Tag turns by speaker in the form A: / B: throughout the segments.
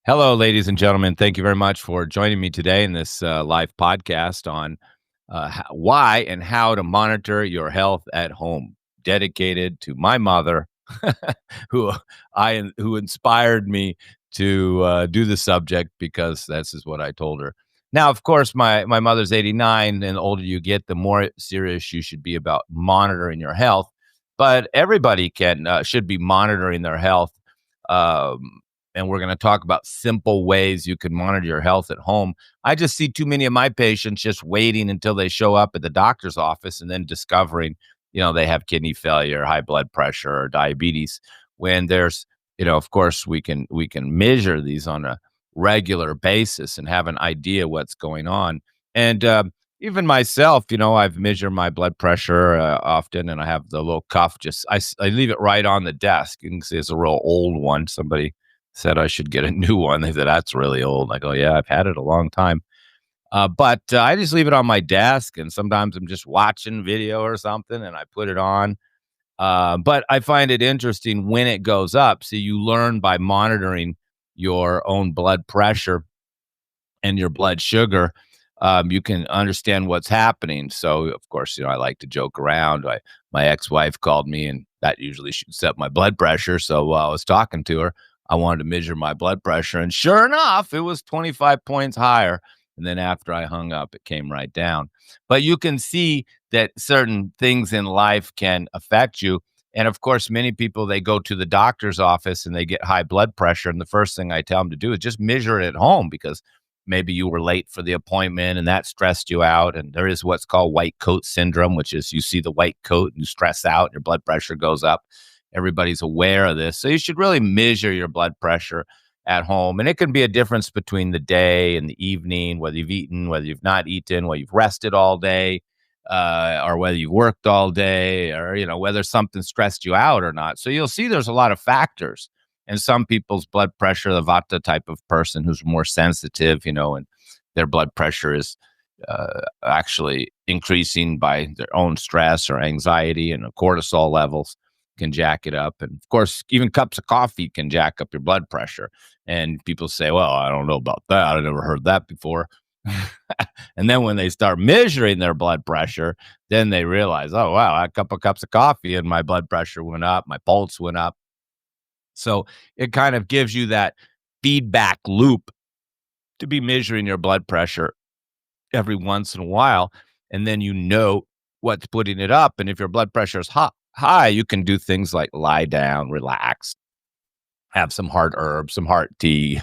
A: Hello, ladies and gentlemen. Thank you very much for joining me today in this live podcast on why and how to monitor your health at home, dedicated to my mother, who who inspired me to do the subject because this is what I told her. Now, of course, my mother's 89, and the older you get, the more serious you should be about monitoring your health. But everybody can should be monitoring their health. Um, and we're going to talk about simple ways you can monitor your health at home. I just see too many of my patients just waiting until they show up at the doctor's office and then discovering, they have kidney failure, high blood pressure, or diabetes. When there's, of course, we can measure these on a regular basis and have an idea what's going on. And even myself, I've measured my blood pressure often, and I have the little cuff. I leave it right on the desk. You can see it's a real old one. Somebody said I should get a new one. They said, "That's really old." I go, "Yeah, I've had it a long time." But I just leave it on my desk, and sometimes I'm just watching video or something, and I put it on. But I find it interesting when it goes up. So you learn by monitoring your own blood pressure and your blood sugar. You can understand what's happening. So, of course, I like to joke around. My ex-wife called me, and that usually shoots up my blood pressure. So while I was talking to her, I wanted to measure my blood pressure, and sure enough, it was 25 points higher. And then after I hung up, it came right down. But you can see that certain things in life can affect you. And of course, many people, they go to the doctor's office and they get high blood pressure. And the first thing I tell them to do is just measure it at home, because maybe you were late for the appointment and that stressed you out. And there is what's called white coat syndrome, which is you see the white coat and you stress out, your blood pressure goes up. Everybody's aware of this. So you should really measure your blood pressure at home. And it can be a difference between the day and the evening, whether you've eaten, whether you've not eaten, whether you've rested all day, or whether you've worked all day, or, whether something stressed you out or not. So you'll see there's a lot of factors. And some people's blood pressure, the Vata type of person who's more sensitive, and their blood pressure is actually increasing by their own stress or anxiety, and the cortisol levels can jack it up. And of course, even cups of coffee can jack up your blood pressure. And people say, "Well, I don't know about that. I never heard that before." And then when they start measuring their blood pressure, then they realize, "Oh, wow, I had a couple of cups of coffee and my blood pressure went up, my pulse went up." So it kind of gives you that feedback loop to be measuring your blood pressure every once in a while. And then what's putting it up. And if your blood pressure is high, you can do things like lie down, relax, have some heart herbs, some heart tea,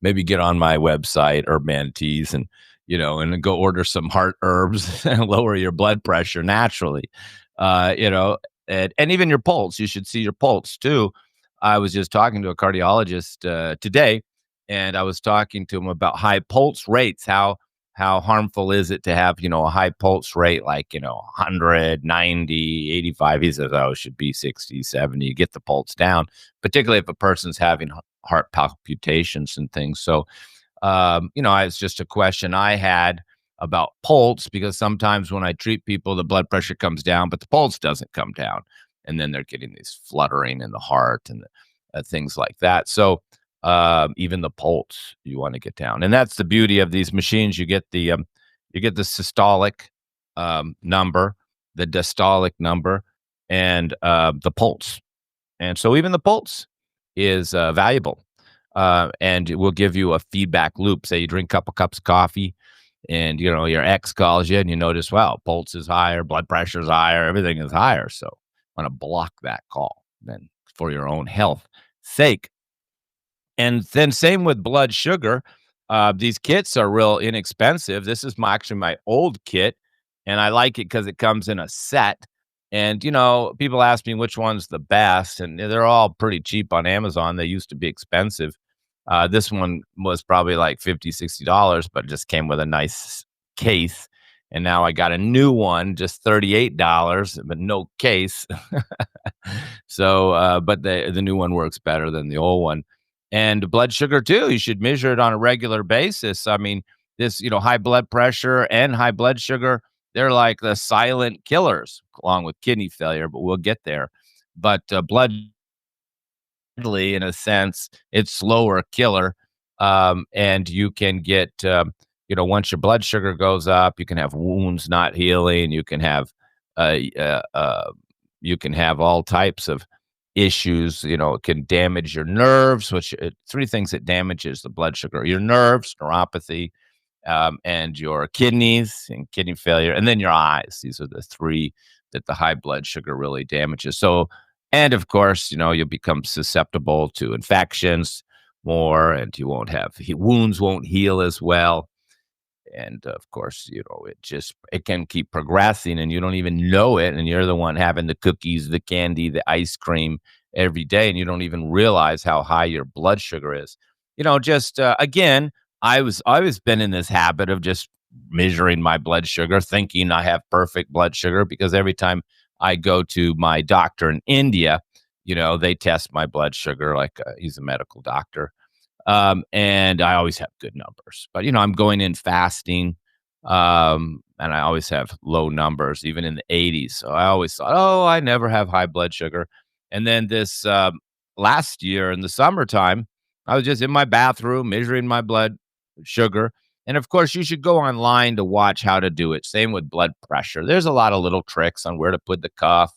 A: maybe get on my website, Herb Man Teas, and then go order some heart herbs and lower your blood pressure naturally. Uh, you know, and even your pulse, you should see your pulse too. I was just talking to a cardiologist today, and I was talking to him about high pulse rates. How harmful is it to have, a high pulse rate, like, 100, 90, 85? He says, oh, it should be 60, 70. Get the pulse down, particularly if a person's having heart palpitations and things. So, it's just a question I had about pulse, because sometimes when I treat people, the blood pressure comes down, but the pulse doesn't come down. And then they're getting these fluttering in the heart and things like that. So, even the pulse you want to get down, and that's the beauty of these machines. You get the systolic number, the diastolic number, and the pulse. And so even the pulse is valuable, and it will give you a feedback loop. Say you drink a couple cups of coffee, and your ex calls you, and you notice, wow, pulse is higher, blood pressure is higher, everything is higher. So want to block that call then for your own health sake. And then same with blood sugar. These kits are real inexpensive. This is actually my old kit, and I like it because it comes in a set. And people ask me which one's the best, and they're all pretty cheap on Amazon. They used to be expensive. This one was probably like $50, $60, but it just came with a nice case. And now I got a new one, just $38, but no case. So, but the new one works better than the old one. And blood sugar too, you should measure it on a regular basis. I mean, this, high blood pressure and high blood sugar, they're like the silent killers along with kidney failure, but we'll get there. But blood, in a sense, it's slower killer. And you can get, once your blood sugar goes up, you can have wounds not healing. Uh, uh, uh, you can have all types of issues. It can damage your nerves, which three things that damages the blood sugar: your nerves, neuropathy, and your kidneys and kidney failure, and then your eyes. These are the three that the high blood sugar really damages. So, and of course, you'll become susceptible to infections more, and you won't have wounds won't heal as well. And of course, it can keep progressing and you don't even know it. And you're the one having the cookies, the candy, the ice cream every day. And you don't even realize how high your blood sugar is. Just again, I was been in this habit of just measuring my blood sugar, thinking I have perfect blood sugar because every time I go to my doctor in India, they test my blood sugar like he's a medical doctor, and I always have good numbers. But, I'm going in fasting, and I always have low numbers, even in the 80s. So I always thought, oh, I never have high blood sugar. And then this last year in the summertime, I was just in my bathroom measuring my blood sugar. And of course, you should go online to watch how to do it. Same with blood pressure. There's a lot of little tricks on where to put the cuff.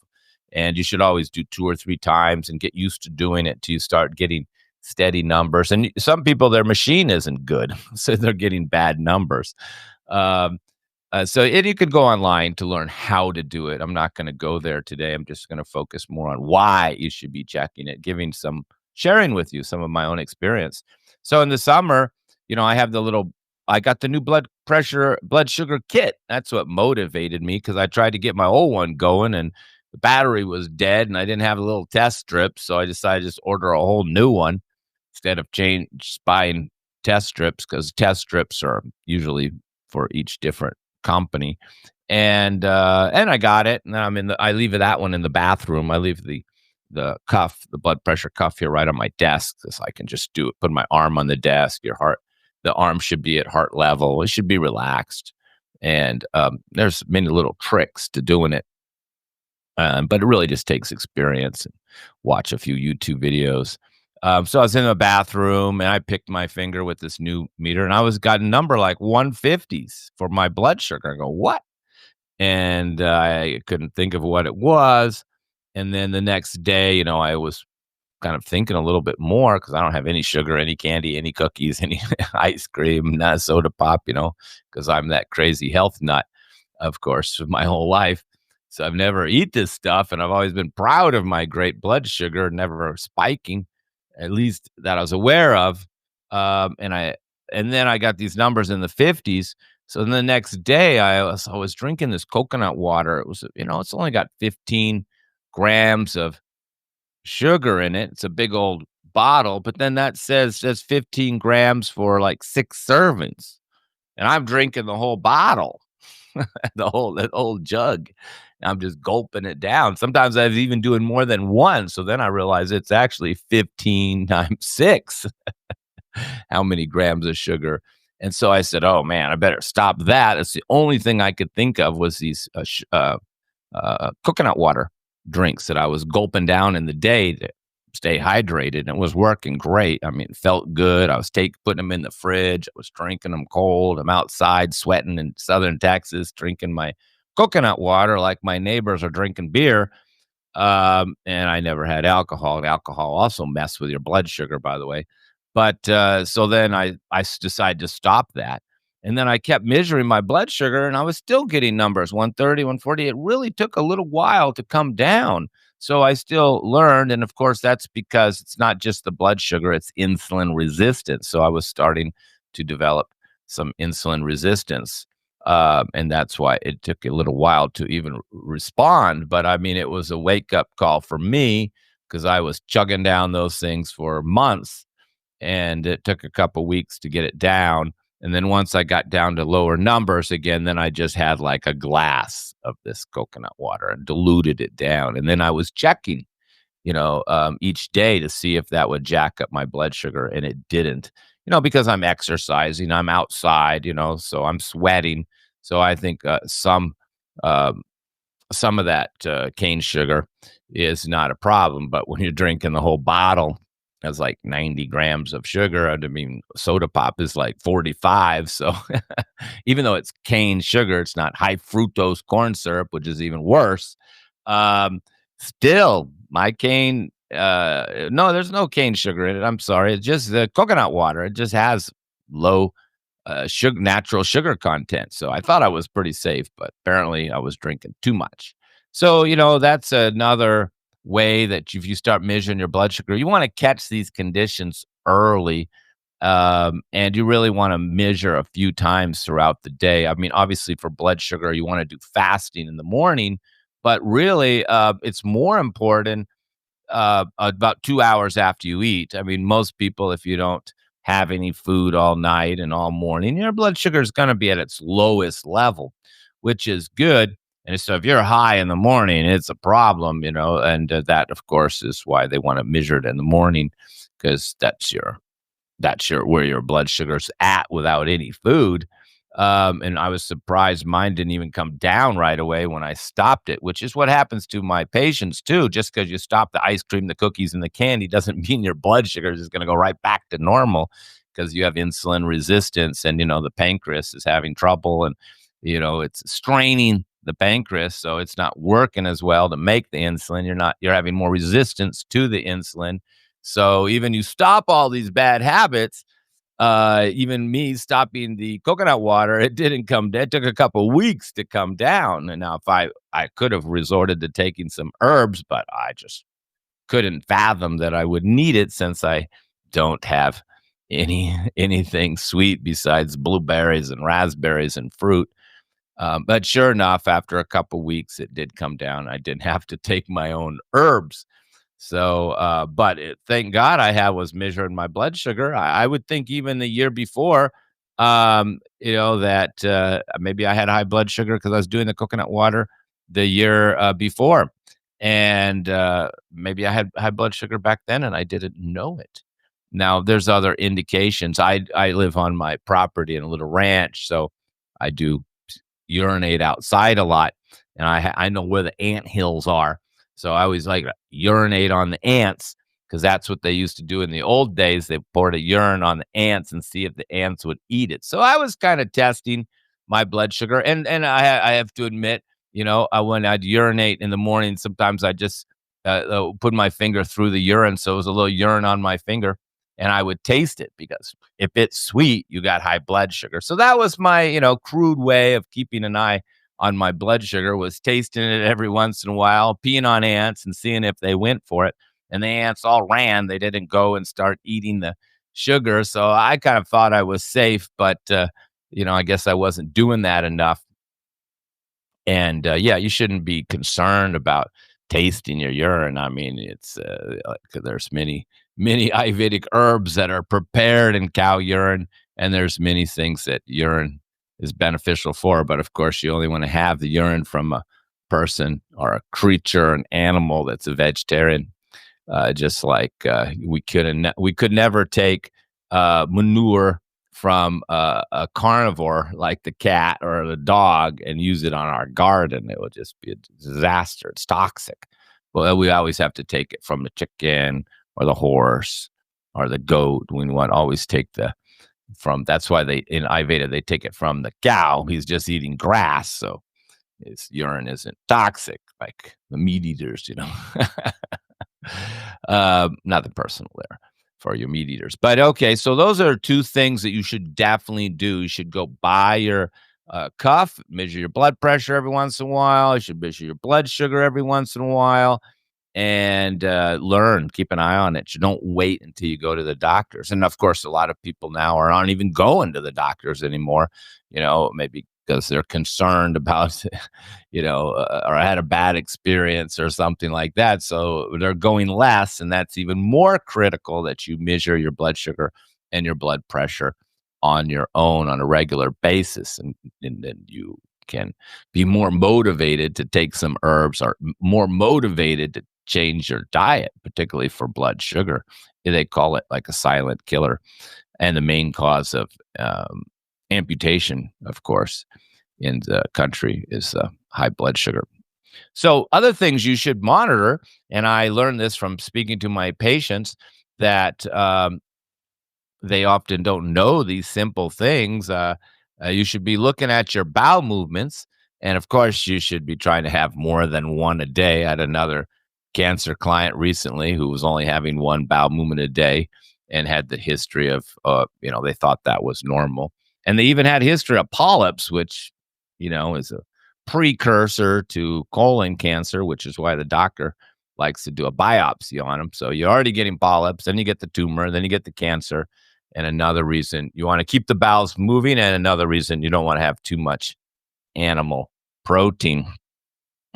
A: And you should always do two or three times and get used to doing it till you start getting steady numbers. And some people, their machine isn't good, so they're getting bad numbers. Um, you could go online to learn how to do it. I'm not going to go there today. I'm just going to focus more on why you should be checking it, sharing with you some of my own experience. So in the summer, I got the new blood sugar kit. That's what motivated me because I tried to get my old one going and the battery was dead and I didn't have a little test strip. So I decided to just order a whole new one instead of buying test strips because test strips are usually for each different company. And I got it, and then I leave that one in the bathroom. I leave the blood pressure cuff here right on my desk, so I can just do it. Put my arm on the desk. The arm should be at heart level. It should be relaxed, and there's many little tricks to doing it, but it really just takes experience and watch a few YouTube videos. So I was in the bathroom and I picked my finger with this new meter and got a number like 150s for my blood sugar. I go, what? And I couldn't think of what it was. And then the next day, I was kind of thinking a little bit more because I don't have any sugar, any candy, any cookies, any ice cream, not soda pop, because I'm that crazy health nut, of course, my whole life. So I've never eat this stuff, and I've always been proud of my great blood sugar, never spiking, at least that I was aware of. Um, and I and then I got these numbers in the 50s. So then the next day, I was drinking this coconut water. It was, it's only got 15 grams of sugar in it. It's a big old bottle, but then that says 15 grams for like 6 servings, and I'm drinking the whole bottle, that whole jug. I'm just gulping it down. Sometimes I was even doing more than one. So then I realized it's actually 15 times 6, how many grams of sugar. And so I said, oh man, I better stop that. It's the only thing I could think of was these coconut water drinks that I was gulping down in the day to stay hydrated, and it was working great. I mean, it felt good. I was putting them in the fridge. I was drinking them cold. I'm outside sweating in southern Texas, drinking my coconut water like my neighbors are drinking beer. And I never had alcohol. And alcohol also mess with your blood sugar, by the way. But so then I decided to stop that. And then I kept measuring my blood sugar and I was still getting numbers 130, 140. It really took a little while to come down. So I still learned. And of course, that's because it's not just the blood sugar, it's insulin resistance. So I was starting to develop some insulin resistance. And that's why it took a little while to even respond. But I mean, it was a wake up call for me because I was chugging down those things for months and it took a couple weeks to get it down. And then once I got down to lower numbers again, then I just had like a glass of this coconut water and diluted it down. And then I was checking, each day to see if that would jack up my blood sugar. And it didn't, because I'm exercising, I'm outside, so I'm sweating. So I think um, some of that cane sugar is not a problem. But when you're drinking the whole bottle, has like 90 grams of sugar. I mean, soda pop is like 45. So even though it's cane sugar, it's not high fructose corn syrup, which is even worse. Um, Still, my cane, no, there's no cane sugar in it. I'm sorry. It's just the coconut water. It just has low sugar, natural sugar content. So I thought I was pretty safe, but apparently I was drinking too much. So, that's another way that if you start measuring your blood sugar, you want to catch these conditions early. And you really want to measure a few times throughout the day. I mean, obviously, for blood sugar, you want to do fasting in the morning, but really, it's more important about 2 hours after you eat. I mean, most people, if you don't have any food all night and all morning, your blood sugar is gonna be at its lowest level, which is good. And so if you're high in the morning, it's a problem, and that, of course, is why they wanna measure it in the morning, because that's your where your blood sugar's at without any food. And I was surprised mine didn't even come down right away when I stopped it, which is what happens to my patients too. Just because you stop the ice cream, the cookies, and the candy doesn't mean your blood sugar is going to go right back to normal, because you have insulin resistance, and the pancreas is having trouble, and it's straining the pancreas, so it's not working as well to make the insulin. You're having more resistance to the insulin. So even you stop all these bad habits, even me stopping the coconut water, it didn't come down. It took a couple weeks to come down. And now if I could have resorted to taking some herbs, but I just couldn't fathom that I would need it, since I don't have anything sweet besides blueberries and raspberries and fruit. But sure enough, after a couple weeks, it did come down. I didn't have to take my own herbs. So, thank God was measuring my blood sugar. I would think even the year before, that maybe I had high blood sugar because I was doing the coconut water the year before. And maybe I had high blood sugar back then and I didn't know it. Now, there's other indications. I live on my property in a little ranch, so I do urinate outside a lot, and I know where the ant hills are. So I always like to urinate on the ants, because that's what they used to do in the old days. They poured a urine on the ants and see if the ants would eat it. So I was kind of testing my blood sugar, and I have to admit, when I'd urinate in the morning, sometimes I just put my finger through the urine, so it was a little urine on my finger, and I would taste it, because if it's sweet, you got high blood sugar. So that was my, crude way of keeping an eye on my blood sugar, was tasting it every once in a while, peeing on ants and seeing if they went for it. And the ants all ran. They didn't go and start eating the sugar. So I kind of thought I was safe, but, I guess I wasn't doing that enough. And, yeah, you shouldn't be concerned about tasting your urine. I mean, it's, there's many Ayurvedic herbs that are prepared in cow urine, and there's many things that urine is beneficial for. But of course, you only want to have the urine from a person or a creature, an animal that's a vegetarian. Just like we could never take manure from a carnivore like the cat or the dog and use it on our garden. It would just be a disaster. It's toxic. Well, we always have to take it from the chicken or the horse or the goat. We want to always take that's why they, in Ayurveda, they take it from the cow. He's just eating grass. So his urine isn't toxic like the meat eaters. Nothing personal there for your meat eaters. But okay, so those are two things that you should definitely do. You should go buy your cuff, measure your blood pressure every once in a while. You should measure your blood sugar every once in a while, and keep an eye on it. You don't wait until you go to the doctors. And of course, a lot of people now aren't even going to the doctors anymore, maybe because they're concerned about, or had a bad experience or something like that. So they're going less. And that's even more critical, that you measure your blood sugar and your blood pressure on your own on a regular basis. And then you can be more motivated to take some herbs, or more motivated to change your diet, particularly for blood sugar. They call it like a silent killer. And the main cause of amputation, of course, in the country is high blood sugar. So other things you should monitor, and I learned this from speaking to my patients, that they often don't know these simple things. You should be looking at your bowel movements. And of course, you should be trying to have more than one a day. I had another cancer client recently who was only having one bowel movement a day and had the history of, they thought that was normal. And they even had history of polyps, which, is a precursor to colon cancer, which is why the doctor likes to do a biopsy on them. So you're already getting polyps, then you get the tumor, then you get the cancer. And another reason you want to keep the bowels moving, and another reason you don't want to have too much animal protein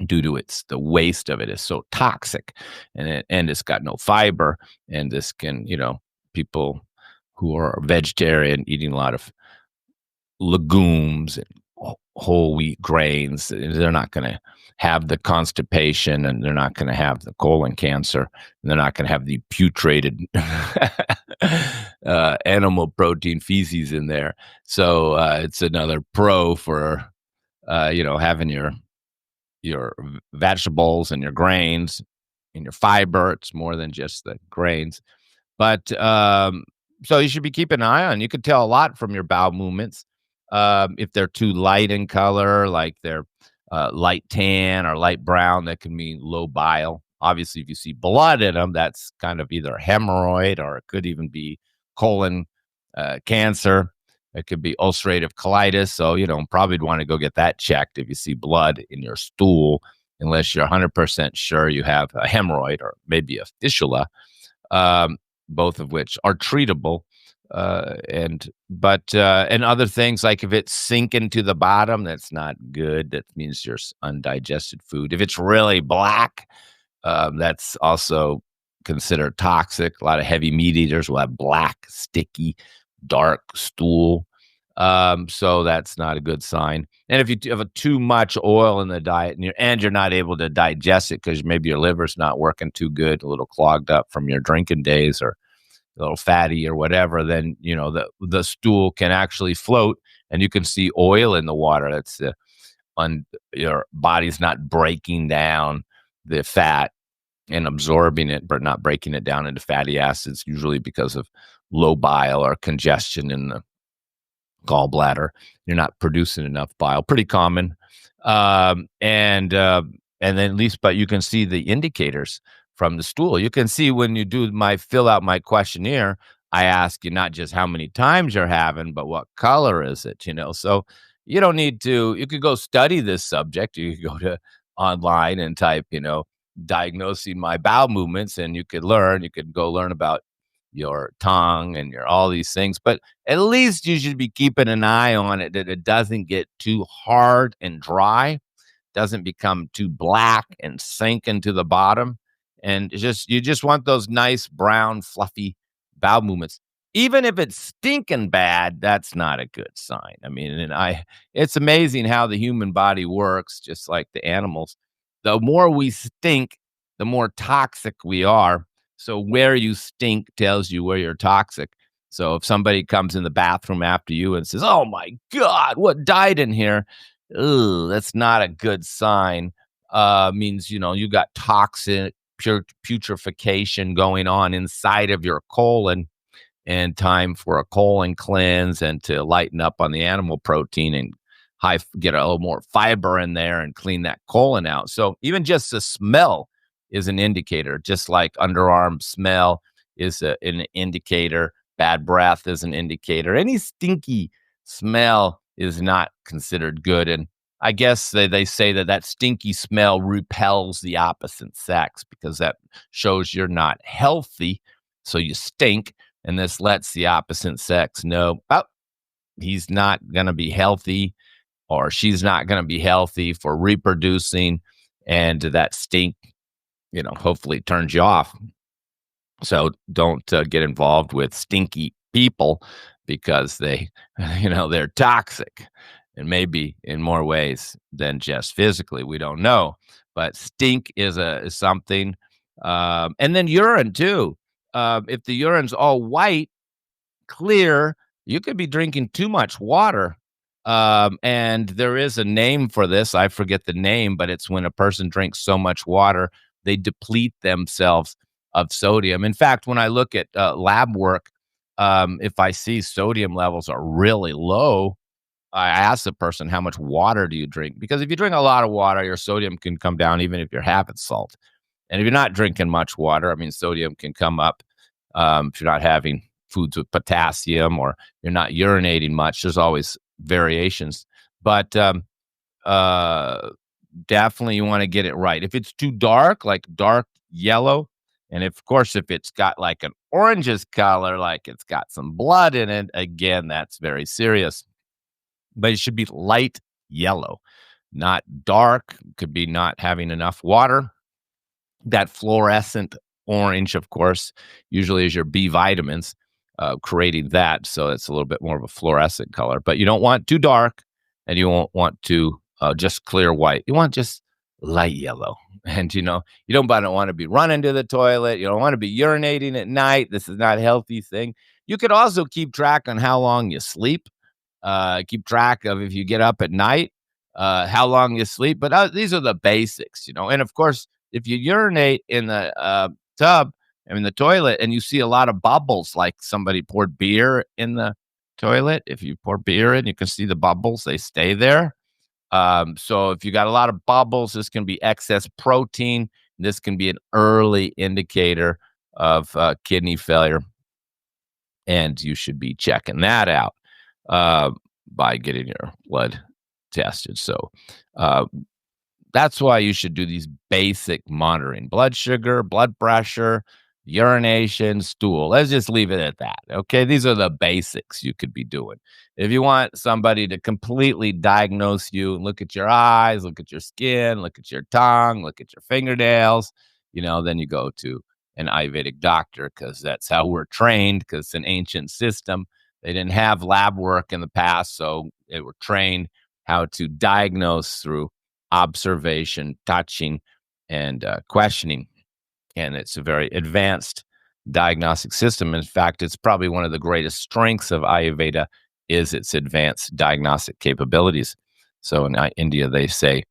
A: due to the waste of it is so toxic, and it's got no fiber, and this can, people who are vegetarian eating a lot of legumes and whole wheat grains, they're not going to have the constipation, and they're not going to have the colon cancer, and they're not going to have the putreated animal protein feces in there. So it's another pro for having your vegetables and your grains and your fiber. It's more than just the grains. But so you should be keeping an eye on. You can tell a lot from your bowel movements. If they're too light in color, like they're light tan or light brown, that can mean low bile. Obviously, if you see blood in them, that's kind of either a hemorrhoid, or it could even be colon cancer. It could be ulcerative colitis. So, probably want to go get that checked if you see blood in your stool, unless you're 100% sure you have a hemorrhoid or maybe a fistula, both of which are treatable. And other things, like if it's sinking to the bottom, that's not good. That means there's undigested food. If it's really black, that's also considered toxic. A lot of heavy meat eaters will have black, sticky, dark stool. So that's not a good sign. And if you have too much oil in the diet, and you're not able to digest it because maybe your liver's not working too good, a little clogged up from your drinking days, or a little fatty or whatever, then the stool can actually float, and you can see oil in the water. That's your body's not breaking down the fat and absorbing it, but not breaking it down into fatty acids, usually because of low bile or congestion in the gallbladder. You're not producing enough bile. Pretty common. And then at least, but you can see the indicators from the stool. You can see when you fill out my questionnaire, I ask you not just how many times you're having, but what color is it, So you don't need to, you could go study this subject. You could go to online and type, diagnosing my bowel movements, and you could go learn about your tongue and all these things. But at least you should be keeping an eye on it, that it doesn't get too hard and dry, doesn't become too black and sink into the bottom. And you just want those nice brown fluffy bowel movements. Even if it's stinking bad, that's not a good sign. I mean, it's amazing how the human body works, just like the animals. The more we stink, the more toxic we are. So where you stink tells you where you're toxic. So if somebody comes in the bathroom after you and says, "Oh my God, what died in here?" Ugh, that's not a good sign. Means, you got toxic putrefaction going on inside of your colon, and time for a colon cleanse, and to lighten up on the animal protein and get a little more fiber in there and clean that colon out. So even just the smell is an indicator, just like underarm smell is an indicator. Bad breath is an indicator. Any stinky smell is not considered good. And I guess they say that stinky smell repels the opposite sex, because that shows you're not healthy. So you stink, and this lets the opposite sex know, oh, he's not going to be healthy, or she's not going to be healthy for reproducing. And that stink, hopefully turns you off. So don't get involved with stinky people, because they're toxic, and maybe in more ways than just physically. We don't know, but stink is something. And then urine too. If the urine's all white, clear, you could be drinking too much water. And there is a name for this. I forget the name, but it's when a person drinks so much water, they deplete themselves of sodium. In fact, when I look at lab work, if I see sodium levels are really low, I ask the person, how much water do you drink? Because if you drink a lot of water, your sodium can come down even if you're having salt. And if you're not drinking much water, I mean, sodium can come up if you're not having foods with potassium or you're not urinating much. There's always variations. But uh, definitely you want to get it right. If it's too dark, like dark yellow, and of course, if it's got like an oranges color, like it's got some blood in it, again, that's very serious. But it should be light yellow, not dark. Could be not having enough water. That fluorescent orange, of course, usually is your B vitamins, creating that. So it's a little bit more of a fluorescent color, but you don't want too dark and you won't want to just clear white. You want just light yellow. And, you don't want to be running to the toilet. You don't want to be urinating at night. This is not a healthy thing. You could also keep track on how long you sleep. Keep track of if you get up at night, how long you sleep. But these are the basics, And of course, if you urinate in the tub, I mean the toilet, and you see a lot of bubbles, like somebody poured beer in the toilet. If you pour beer in, you can see the bubbles; they stay there. So if you got a lot of bubbles, this can be excess protein. This can be an early indicator of kidney failure, and you should be checking that out uh, by getting your blood tested. So uh, that's why you should do these basic monitoring: blood sugar, blood pressure, urination, stool. Let's just leave it at that. Okay. These are the basics you could be doing. If you want somebody to completely diagnose you, look at your eyes, look at your skin, look at your tongue, look at your fingernails, then you go to an Ayurvedic doctor because that's how we're trained, because it's an ancient system. They didn't have lab work in the past, so they were trained how to diagnose through observation, touching, and questioning. And it's a very advanced diagnostic system. In fact, it's probably one of the greatest strengths of Ayurveda is its advanced diagnostic capabilities. So in India, they say,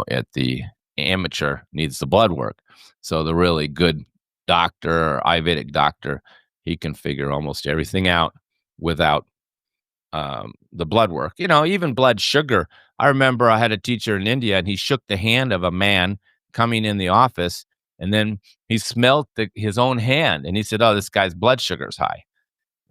A: at the amateur needs the blood work. So the really good doctor, Ayurvedic doctor, he can figure almost everything out without the blood work. Even blood sugar. I remember I had a teacher in India, and he shook the hand of a man coming in the office, and then he smelled his own hand, and he said, "Oh, this guy's blood sugar's high."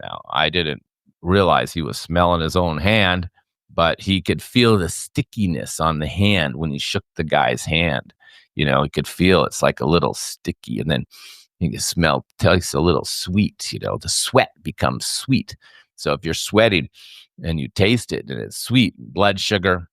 A: Now, I didn't realize he was smelling his own hand, but he could feel the stickiness on the hand when he shook the guy's hand. He could feel it's like a little sticky, and then you can smell, tastes a little sweet. The sweat becomes sweet. So if you're sweating and you taste it and it's sweet, blood sugar,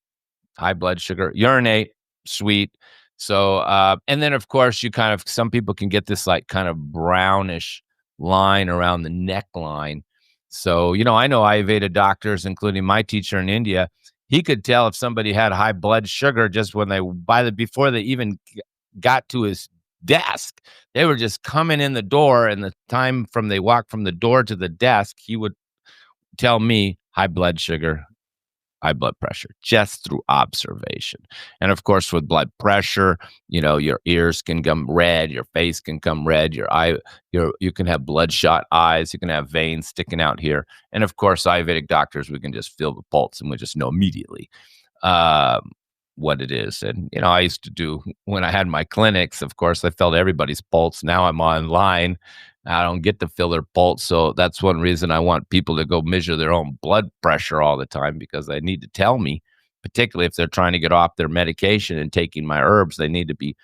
A: high blood sugar, urinate, sweet. So, and then of course some people can get this like kind of brownish line around the neckline. So, I know Ayurveda doctors, including my teacher in India, he could tell if somebody had high blood sugar just when before they even got to his desk. They were just coming in the door, and the time from they walked from the door to the desk, he would tell me high blood sugar, high blood pressure, just through observation. And of course, with blood pressure, your ears can come red, your face can come red, you can have bloodshot eyes, you can have veins sticking out here. And of course, Ayurvedic doctors, we can just feel the pulse and we just know immediately what it is. And, I used to do when I had my clinics, of course, I felt everybody's pulse. Now I'm online. I don't get to feel their pulse. So that's one reason I want people to go measure their own blood pressure all the time, because they need to tell me, particularly if they're trying to get off their medication and taking my herbs, they need to be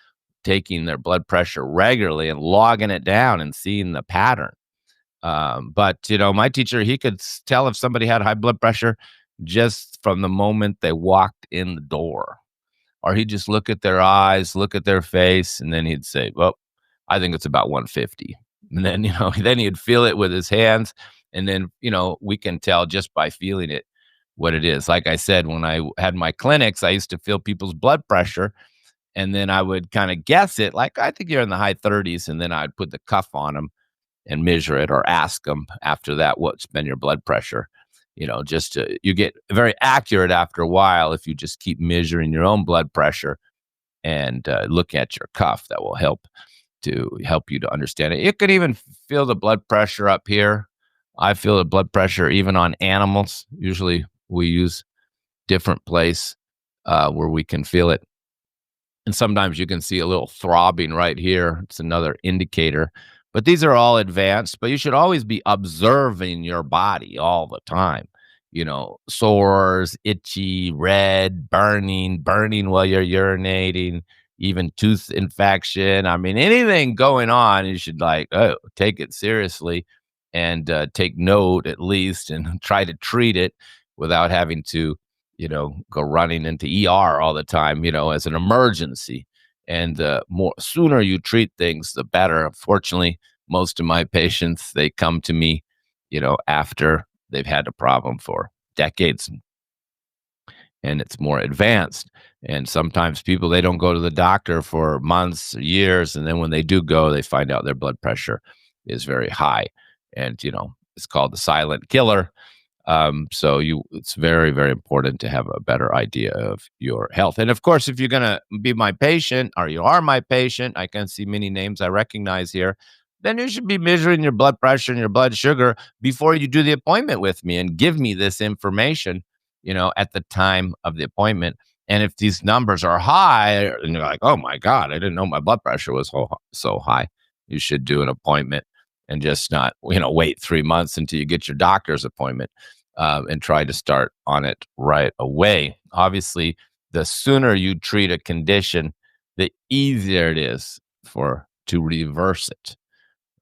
A: taking their blood pressure regularly and logging it down and seeing the pattern. But, my teacher, he could tell if somebody had high blood pressure just from the moment they walked in the door. Or he'd just look at their eyes, look at their face, and then he'd say, "Well, I think it's about 150." And then, then he'd feel it with his hands. And then, we can tell just by feeling it what it is. Like I said, when I had my clinics, I used to feel people's blood pressure. And then I would kind of guess it, like, I think you're in the high 30s. And then I'd put the cuff on them and measure it, or ask them after that, what's been your blood pressure? You get very accurate after a while if you just keep measuring your own blood pressure and look at your cuff. That will help. to help you to understand it. You could even feel the blood pressure up here. I feel the blood pressure even on animals. Usually we use different place where we can feel it. And sometimes you can see a little throbbing right here. It's another indicator. But these are all advanced, but you should always be observing your body all the time. Sores, itchy, red, burning while you're urinating, even tooth infection. I mean, anything going on, you should take it seriously and take note at least and try to treat it without having to go running into ER all the time, as an emergency. And more sooner you treat things, the better. Unfortunately, most of my patients, they come to me, after they've had a problem for decades and it's more advanced. And sometimes people, they don't go to the doctor for months, years. And then when they do go, they find out their blood pressure is very high. And, it's called the silent killer. It's very, very important to have a better idea of your health. And of course, if you're going to be my patient or you are my patient, I can see many names I recognize here, then you should be measuring your blood pressure and your blood sugar before you do the appointment with me and give me this information, at the time of the appointment. And if these numbers are high and you're like, oh my God, I didn't know my blood pressure was so high, you should do an appointment and just not, wait 3 months until you get your doctor's appointment. And try to start on it right away. Obviously, the sooner you treat a condition, the easier it is to reverse it.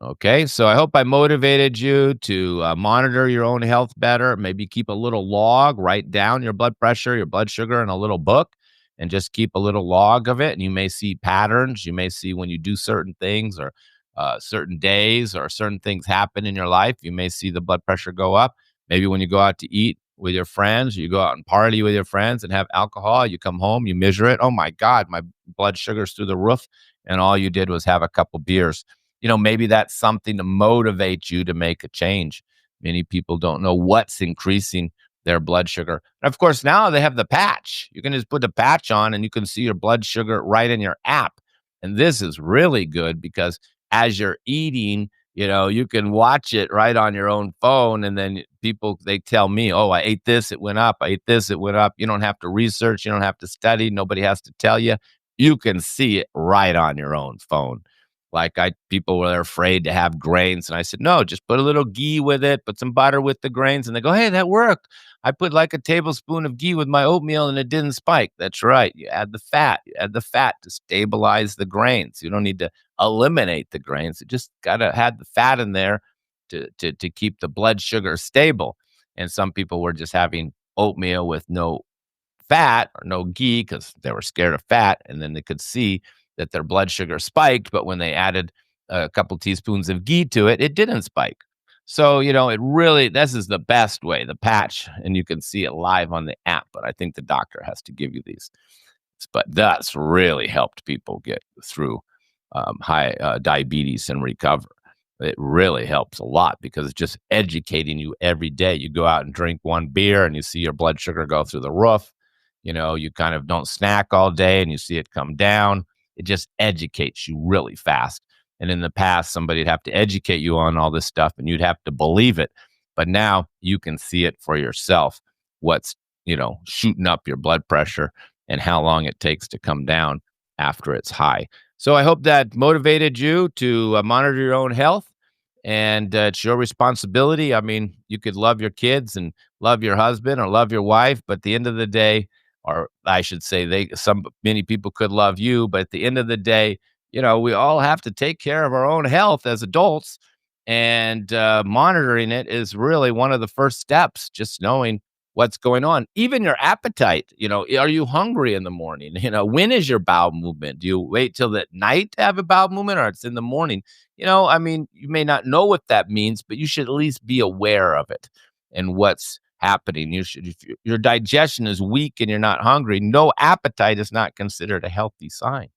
A: Okay, so I hope I motivated you to monitor your own health better. Maybe keep a little log, write down your blood pressure, your blood sugar in a little book, and just keep a little log of it. And you may see patterns. You may see when you do certain things or certain days or certain things happen in your life. You may see the blood pressure go up. Maybe when you go out to eat with your friends, you go out and party with your friends and have alcohol, you come home, you measure it. Oh my God, my blood sugar's through the roof. And all you did was have a couple beers. Maybe that's something to motivate you to make a change. Many people don't know what's increasing their blood sugar. And of course, now they have the patch. You can just put the patch on and you can see your blood sugar right in your app. And this is really good because as you're eating, you can watch it right on your own phone. And then people, they tell me, oh, I ate this, it went up. I ate this, it went up. You don't have to research. You don't have to study. Nobody has to tell you. You can see it right on your own phone. People were afraid to have grains. And I said, no, just put a little ghee with it, put some butter with the grains. And they go, hey, that worked. I put like a tablespoon of ghee with my oatmeal and it didn't spike. That's right. You add the fat. You add the fat to stabilize the grains. You don't need to eliminate the grains. You just got to have the fat in there to keep the blood sugar stable. And some people were just having oatmeal with no fat or no ghee because they were scared of fat. And then they could see that their blood sugar spiked. But when they added a couple teaspoons of ghee to it, it didn't spike. So, this is the best way, the patch, and you can see it live on the app. But I think the doctor has to give you these. But that's really helped people get through high diabetes and recover. It really helps a lot because it's just educating you every day. You go out and drink one beer and you see your blood sugar go through the roof. You kind of don't snack all day and you see it come down. It just educates you really fast. And in the past, somebody'd have to educate you on all this stuff and you'd have to believe it. But now you can see it for yourself, what's, shooting up your blood pressure and how long it takes to come down after it's high. So I hope that motivated you to monitor your own health. And it's your responsibility. I mean, you could love your kids and love your husband or love your wife, but at the end of the day, or I should say many people could love you, but at the end of the day, we all have to take care of our own health as adults, and monitoring it is really one of the first steps, just knowing what's going on. Even your appetite, are you hungry in the morning? When is your bowel movement? Do you wait till the night to have a bowel movement or it's in the morning? You may not know what that means, but you should at least be aware of it and what's happening. If your digestion is weak and you're not hungry, no appetite is not considered a healthy sign.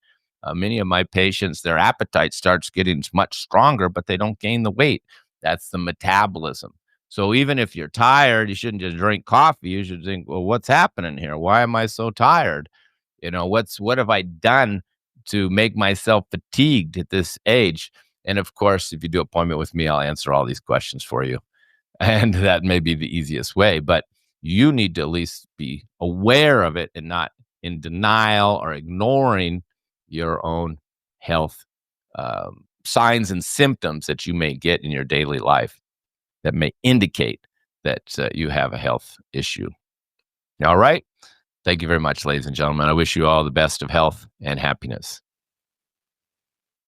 A: Many of my patients, their appetite starts getting much stronger, but they don't gain the weight. That's the metabolism. So even if you're tired, you shouldn't just drink coffee. You should think, well, what's happening here? Why am I so tired? What have I done to make myself fatigued at this age. And of course, if you do appointment with me, I'll answer all these questions for you. And that may be the easiest way, but you need to at least be aware of it and not in denial or ignoring your own health signs and symptoms that you may get in your daily life that may indicate that you have a health issue. All right. Thank you very much, ladies and gentlemen. I wish you all the best of health and happiness.